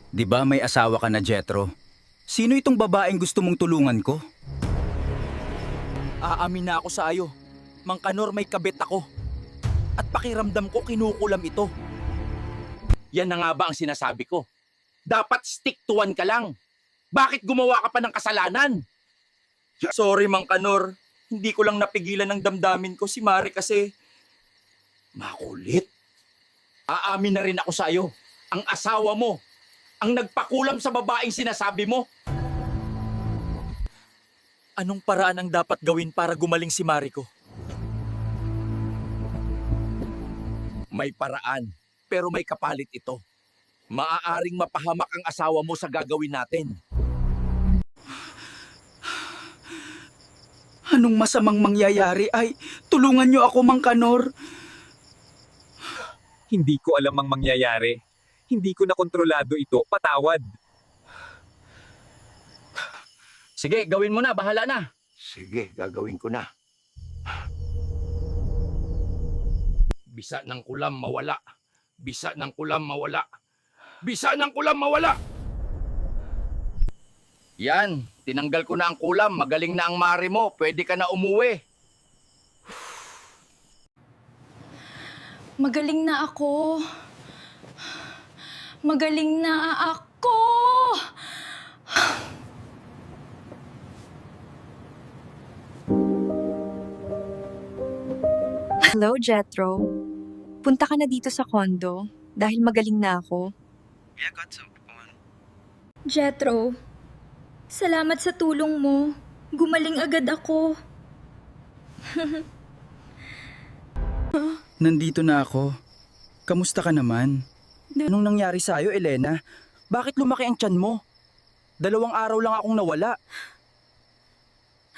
Di ba may asawa ka na, Jethro? Sino itong babaeng gusto mong tulungan ko? Aamin na ako sa iyo. Mang Kanor, may kabit ako. At pakiramdam ko kinukulam ito. Yan na nga ba ang sinasabi ko? Dapat stick to one ka lang. Bakit gumawa ka pa ng kasalanan? Sorry, Mang Kanor. Hindi ko lang napigilan ng damdamin ko si Mari kasi Makulit. Aamin na rin ako sa iyo. Ang asawa mo, ang nagpakulam sa babaeng sinasabi mo. anong paraan ang dapat gawin para gumaling si Mari ko? May paraan, pero may kapalit ito. Maaaring mapahamak ang asawa mo sa gagawin natin. Anong masamang mangyayari ay tulungan niyo ako, Mang Kanor. Hindi ko alam ang mangyayari. Hindi ko na kontrolado ito. Patawad. Sige, gawin mo na, bahala na. Sige, gagawin ko na. Bisa ng kulam mawala. Bisa ng kulam mawala. Bisa ng kulam mawala. Yan, tinanggal ko na ang kulam. Magaling na ang mari mo. Pwede ka na umuwi. Magaling na ako. Magaling na ako. Hello, Jethro. Punta ka na dito sa condo dahil magaling na ako. Jethro, salamat sa tulong mo. Gumaling agad ako. Nandito na ako. Kamusta ka naman? Anong nangyari sa'yo, Elena? Bakit lumaki ang tiyan mo? 2 araw lang akong nawala.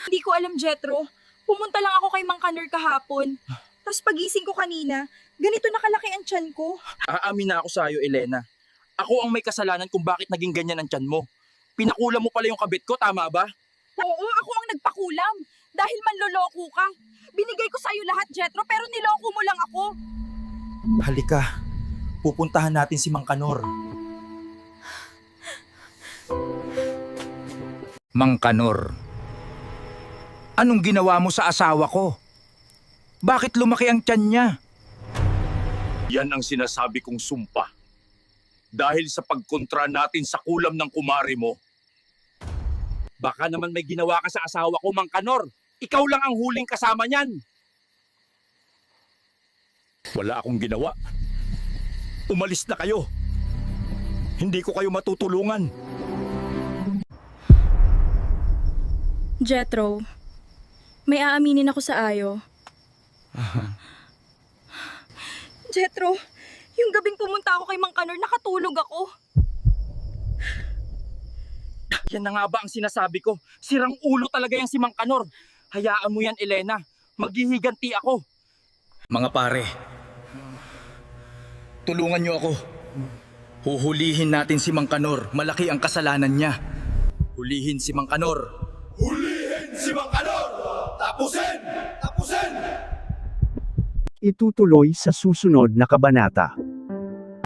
Hindi ko alam, Jethro. Pumunta lang ako kay Mang Kanor kahapon. Tapos pagising ko kanina, ganito nakalaki ang tiyan ko. Aamin na ako sa iyo, Elena. Ako ang may kasalanan kung bakit naging ganyan ang tiyan mo. Pinakulam mo pala yung kabit ko, tama ba? Oo, ako ang nagpakulam. Dahil manloloko ka. Binigay ko sa iyo lahat, Jethro, pero niloko mo lang ako. Halika, pupuntahan natin si Mang Kanor. Mang Kanor, anong ginawa mo sa asawa ko? Bakit lumaki ang tiyan niya? Yan ang sinasabi kong sumpa. Dahil sa pagkontra natin sa kulam ng kumari mo. Baka naman may ginawa ka sa asawa ko, Mang Kanor. Ikaw lang ang huling kasama niyan. Wala akong ginawa. Umalis na kayo. Hindi ko kayo matutulungan. Jethro, may aaminin ako sa ayo. Jethro, yung gabing pumunta ako kay Mang Kanor, nakatulog ako. Yan na nga ba ang sinasabi ko? Sirang ulo talaga yan si Mang Kanor. Hayaan mo yan, Elena. Maghihiganti ako. Mga pare, tulungan niyo ako. Huhulihin natin si Mang Kanor. Malaki ang kasalanan niya. Hulihin si Mang Kanor. Hulihin si Mang Kanor! Tapusin! Tapusin! Itutuloy sa susunod na kabanata.